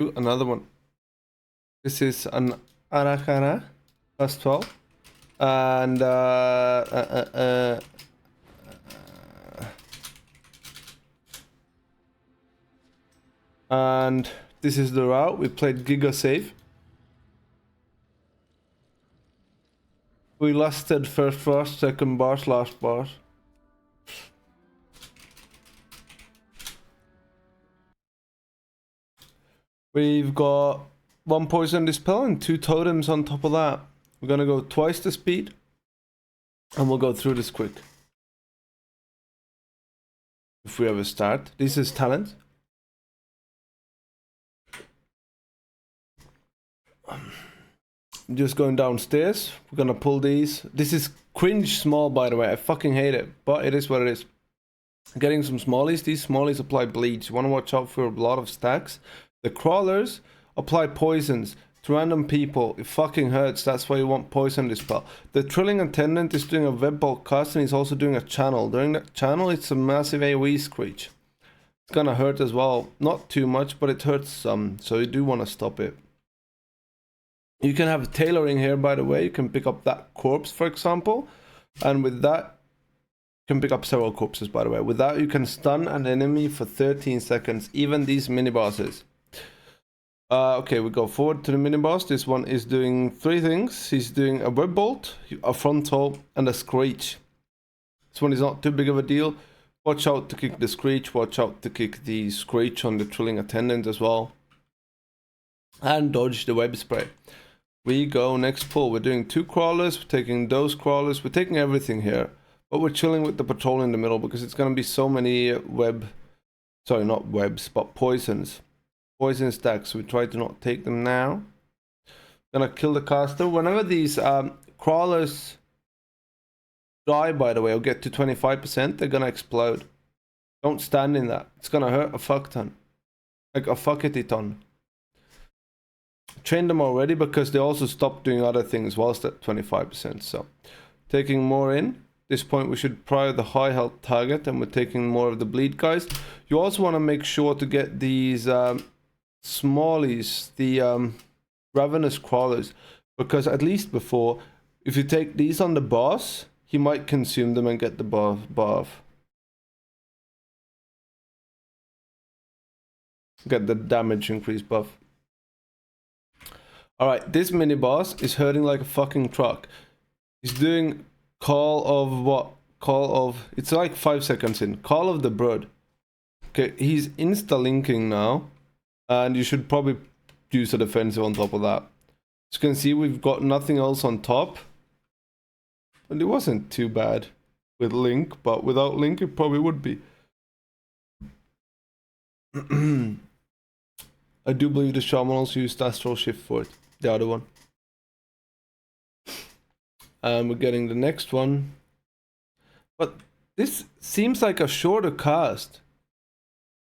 Ooh, another one. This is an Arakara plus 12. And and this is the route. We played Giga Save. We lasted first boss, second boss, last boss. We've got 1 poison dispel and 2 totems on top of that. We're gonna go twice the speed, and we'll go through this quick. If we ever start. This is talent. Just going downstairs. We're gonna pull these. This is cringe small, by the way. I fucking hate it, but it is what it is. Getting some smallies. These smallies apply bleeds. You want to watch out for a lot of stacks. The crawlers apply poisons to random people. It fucking hurts. That's why you want poison dispel. The trilling attendant is doing a web bulk cast, and he's also doing a channel. During that channel, it's a massive AoE screech. It's gonna hurt as well. Not too much, but it hurts some. So you do want to stop it. You can have tailoring here, by the way. You can pick up that corpse, for example. And with that, you can pick up several corpses, by the way. With that, you can stun an enemy for 13 seconds. Even these mini-bosses. Okay, we go forward to the mini-boss. This one is doing 3 things. He's doing a web bolt, a frontal, and a screech. This one is not too big of a deal. Watch out to kick the screech. Watch out to kick the screech on the trilling attendant as well. And dodge the web spray. We go next pull. We're doing 2 crawlers. We're taking those crawlers. We're taking everything here. But we're chilling with the patrol in the middle because it's going to be so many sorry, not webs, but poisons. Poison stacks. We try to not take them now. Gonna kill the caster. Whenever these crawlers die, by the way, or get to 25%, they're gonna explode. Don't stand in that. It's gonna hurt a fuck ton. Like a fuckity ton. Trained them already because they also stopped doing other things whilst at 25%. So taking more in. At this point we should prior the high health target, and we're taking more of the bleed guys. You also want to make sure to get these smallies, the ravenous crawlers, because at least before, if you take these on the boss, he might consume them and get the buff. Get the damage increase buff. Alright, this mini boss is hurting like a fucking truck. He's doing call of what? Call of... It's like 5 seconds in. Call of the Brood. Okay, he's insta-linking now. And you should probably use a defensive on top of that. As you can see, we've got nothing else on top. And it wasn't too bad with Link, but without Link it probably would be. I do believe the Shaman also used Astral Shift for it. The other one. And we're getting the next one. But this seems like a shorter cast.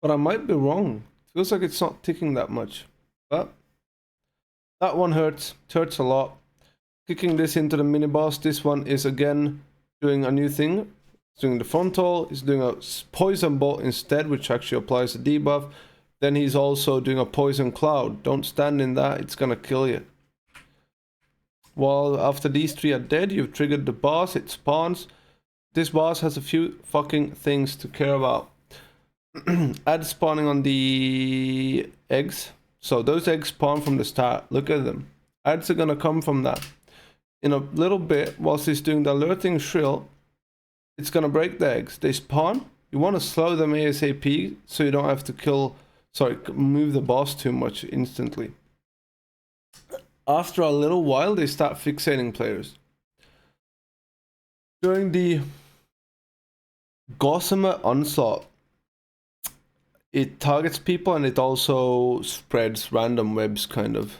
But I might be wrong. It feels like it's not ticking that much. But that one hurts. It hurts a lot. Kicking this into the mini boss. This one is again doing a new thing. It's doing the frontal. He's doing a poison bolt instead, which actually applies a debuff. Then he's also doing a poison cloud. Don't stand in that, it's gonna kill you. Well, after these 3 are dead, you've triggered the boss, it spawns. This boss has a few fucking things to care about. Add spawning on the eggs. So those eggs spawn from the start, look at them. Ads are gonna come from that. In a little bit, whilst he's doing the alerting shrill, it's gonna break the eggs. They spawn, you wanna slow them ASAP so you don't have to move the boss too much instantly. After a little while, they start fixating players. During the Gossamer Onslaught, it targets people and it also spreads random webs, kind of.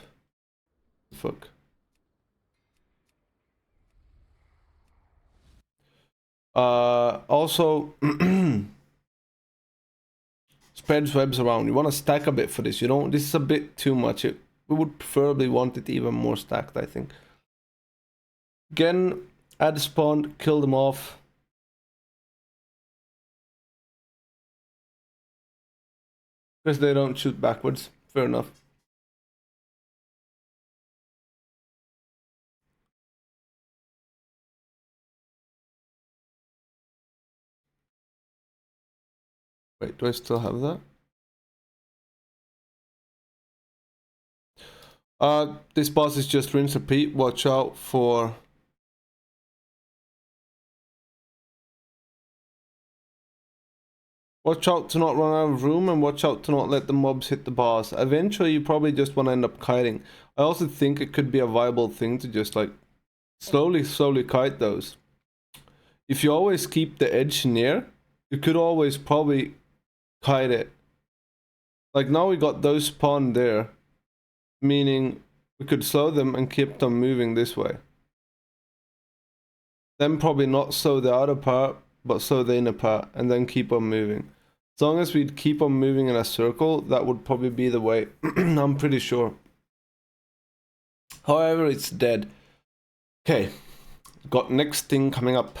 Fuck. Also... spreads webs around. You want to stack a bit for this. You don't. This is a bit too much. We would preferably want it even more stacked, I think. Again, add spawn, kill them off. Because they don't shoot backwards. Fair enough. Wait, do I still have that? This boss is just rinse repeat. Watch out for... Watch out to not run out of room, and watch out to not let the mobs hit the boss. Eventually, you probably just want to end up kiting. I also think it could be a viable thing to just like slowly kite those. If you always keep the edge near, you could always probably kite it. Like now we got those spawned there, meaning we could slow them and keep them moving this way. Then probably not slow the outer part, but slow the inner part, and then keep on moving. As long as we'd keep on moving in a circle, that would probably be the way. I'm pretty sure. However, it's dead. Okay, got next thing coming up,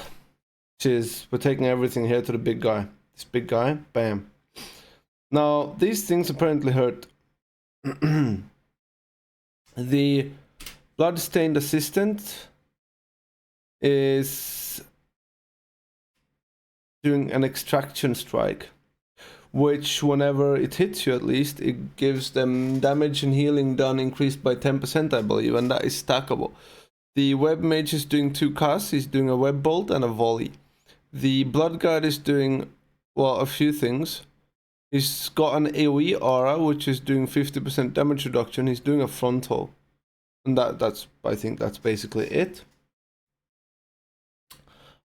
which is we're taking everything here to the big guy. This big guy, bam. Now, these things apparently hurt. The bloodstained assistant is doing an extraction strike, which whenever it hits you, at least it gives them damage and healing done increased by 10%, I believe, and that is stackable. The web mage is doing 2 casts. He's doing a web bolt and a volley. The blood guard is doing, well, a few things. He's got an AoE aura, which is doing 50% damage reduction. He's doing a frontal, and that's I think that's basically it.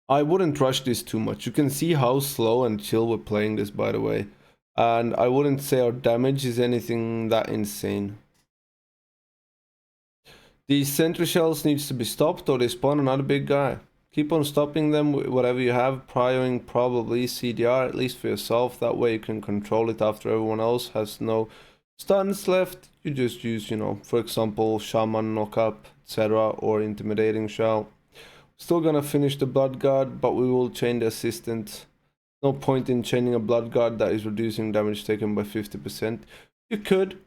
I wouldn't rush this too much. You can see how slow and chill we're playing this, by the way. And I wouldn't say our damage is anything that insane. These sentry shells needs to be stopped or they spawn another big guy. Keep on stopping them with whatever you have, prioring probably CDR, at least for yourself. That way you can control it after everyone else has no stuns left. You just use, you know, for example, Shaman, Knock Up, etc. or Intimidating Shell. Still gonna finish the blood guard, but we will chain the assistant. No point in chaining a blood guard that is reducing damage taken by 50%. You could,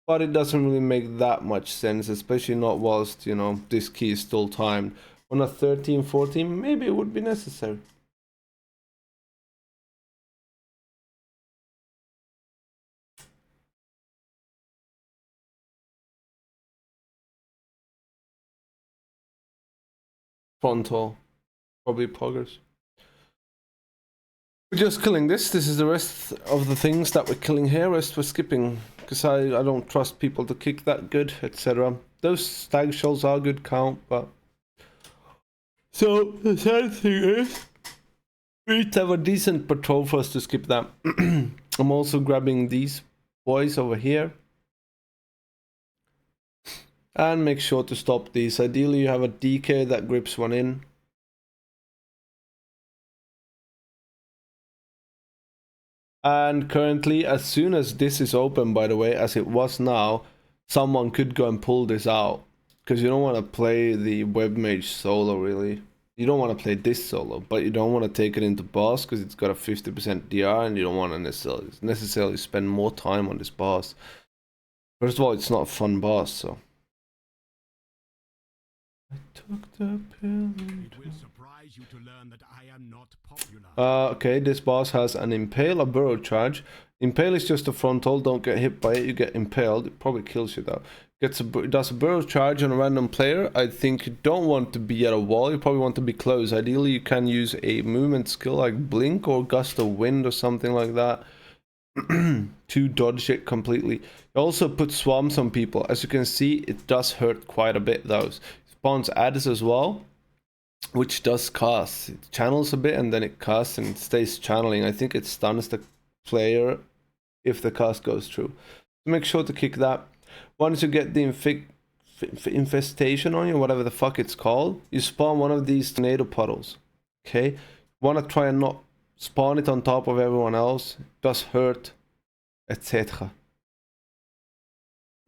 but it doesn't really make that much sense, especially not whilst, you know, this key is still timed. On a 13-14, maybe it would be necessary. Frontal, probably poggers. We're just killing this. This is the rest of the things that we're killing here. Rest we're skipping, because I don't trust people to kick that good, etc. Those stag shells are good count, but... So, the sad thing is, we need to have a decent patrol for us to skip that. I'm also grabbing these boys over here. And make sure to stop these. Ideally, you have a DK that grips one in. And currently, as soon as this is open, by the way, as it was now, someone could go and pull this out. Because you don't want to play the web mage solo, really. You don't want to play this solo, but you don't want to take it into boss because it's got a 50% DR and you don't want to necessarily spend more time on this boss. First of all, it's not a fun boss, so... I took the pill. It will surprise you to learn that I am not popular. Okay, this boss has an impale, a burrow charge. Impale is just a frontal, don't get hit by it, you get impaled. It probably kills you though. Does a burrow charge on a random player. I think you don't want to be at a wall, you probably want to be close. Ideally you can use a movement skill like blink or gust of wind or something like that to dodge it completely. You also put swamps on people. As you can see, it does hurt quite a bit though. Spawns ads as well, which does cast. It channels a bit and then it casts and it stays channeling. I think it stuns the player if the cast goes through. So make sure to kick that. Once you get the infestation on you, whatever the fuck it's called, you spawn one of these tornado puddles. Okay? Want to try and not spawn it on top of everyone else. It does hurt, etc.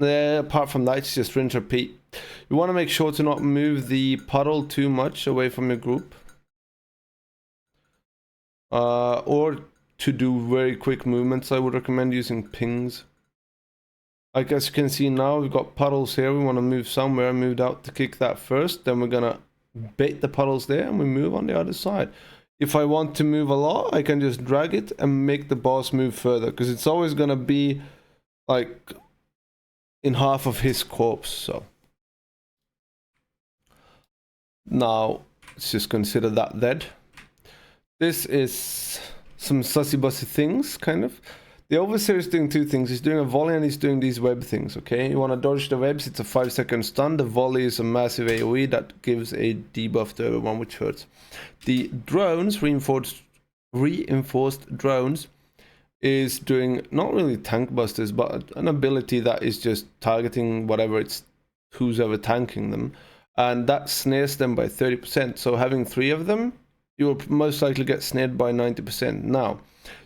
Apart from that, it's just rinse repeat. You want to make sure to not move the puddle too much away from your group. Or to do very quick movements, I would recommend using pings. Like as you can see now, we've got puddles here. We want to move somewhere, moved out to kick that first. Then we're going to bait the puddles there and we move on the other side. if I want to move a lot, I can just drag it and make the boss move further, because it's always gonna be like in half of his corpse. So now let's just consider that dead. This is some sussy bussy things, kind of. The Overseer is doing two things. He's doing a volley and he's doing these web things, okay? You want to dodge the webs, it's a 5-second stun. The volley is a massive AoE that gives a debuff to everyone, which hurts. The drones, reinforced drones, is doing not really tank busters, but an ability that is just targeting whatever it's, who's ever tanking them. And that snares them by 30%. So having 3 of them, you will most likely get snared by 90%. Now,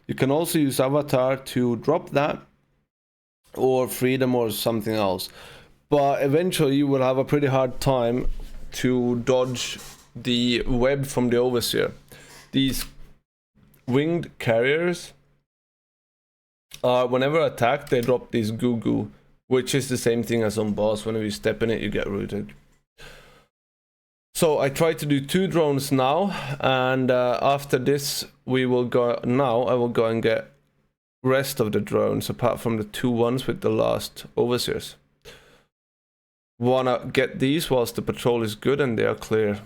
you can also use Avatar to drop that, or Freedom or something else. But eventually you will have a pretty hard time to dodge the web from the Overseer. These winged carriers are, whenever attacked, they drop these goo goo, which is the same thing as on boss. Whenever you step in it, you get rooted. So I try to do 2 drones now, and after this we will go. Now I will go and get rest of the drones, apart from the 2 ones with the last Overseers. Wanna get these whilst the patrol is good and they are clear.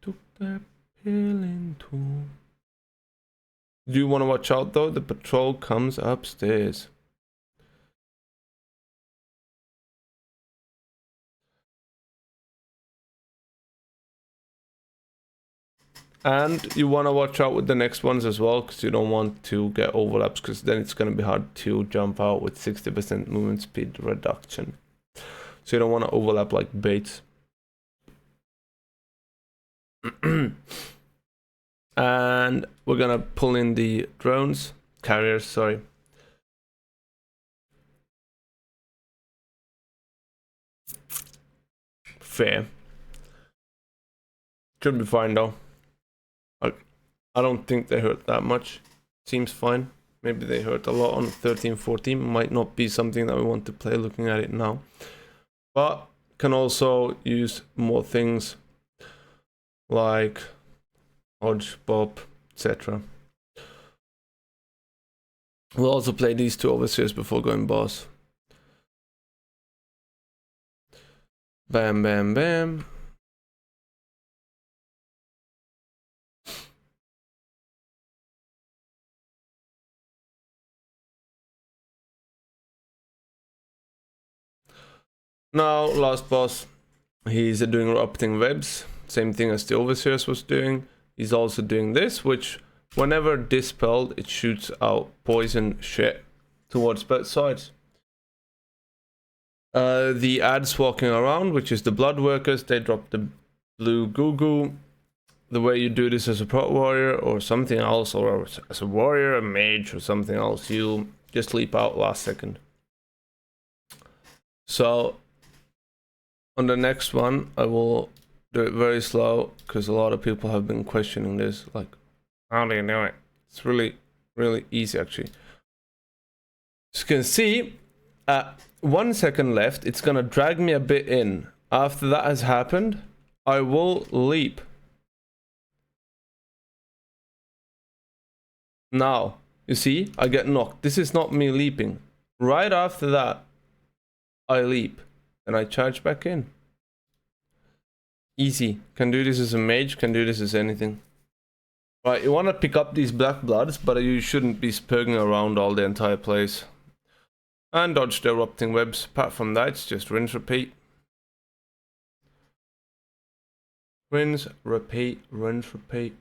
Took that pill into. Do you want to watch out though? The patrol comes upstairs. And you want to watch out with the next ones as well, because you don't want to get overlaps, because then it's going to be hard to jump out with 60% movement speed reduction. So you don't want to overlap like baits. And we're going to pull in the drones, carriers, sorry. Fair. Should be fine though. I don't think they hurt that much. Seems fine. Maybe they hurt a lot on 13-14. Might not be something that we want to play looking at it now. But can also use more things like Hodge, Bob, etc. We'll also play these 2 Overseers before going boss. Bam, bam, bam. Now, last boss, he's doing erupting webs, same thing as the Overseers was doing. He's also doing this, which whenever dispelled, it shoots out poison shit towards both sides. The ads walking around, which is the blood workers, they drop the blue goo goo. The way you do this as a prot warrior or something else, or as a warrior, a mage or something else, you just leap out last second. So on the next one, I will do it very slow, because a lot of people have been questioning this, like, how do you do it? It's really, really easy actually. As you can see, 1 second left, it's gonna drag me a bit in. After that has happened, I will leap. Now, you see, I get knocked. This is not me leaping. Right after that, I leap. And I charge back in. Easy. Can do this as a mage, can do this as anything. Right, you want to pick up these black bloods, but you shouldn't be spurging around all the entire place. And dodge the erupting webs. Apart from that, it's just rinse, repeat. Rinse, repeat, rinse, repeat.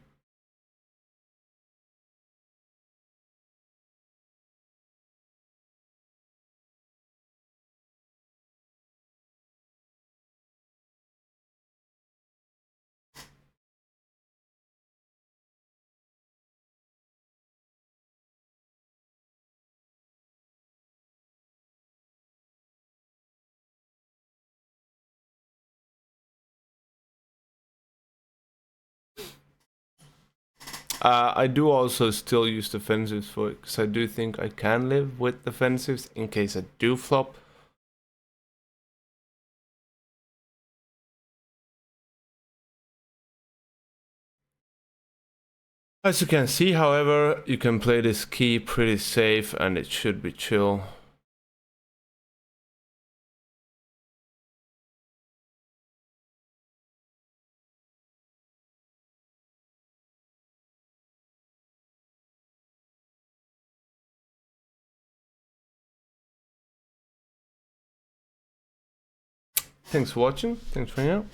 I do also still use defensives for it, because I do think I can live with defensives in case I do flop. As you can see, however, you can play this key pretty safe and it should be chill. Thanks for watching, thanks for hanging out.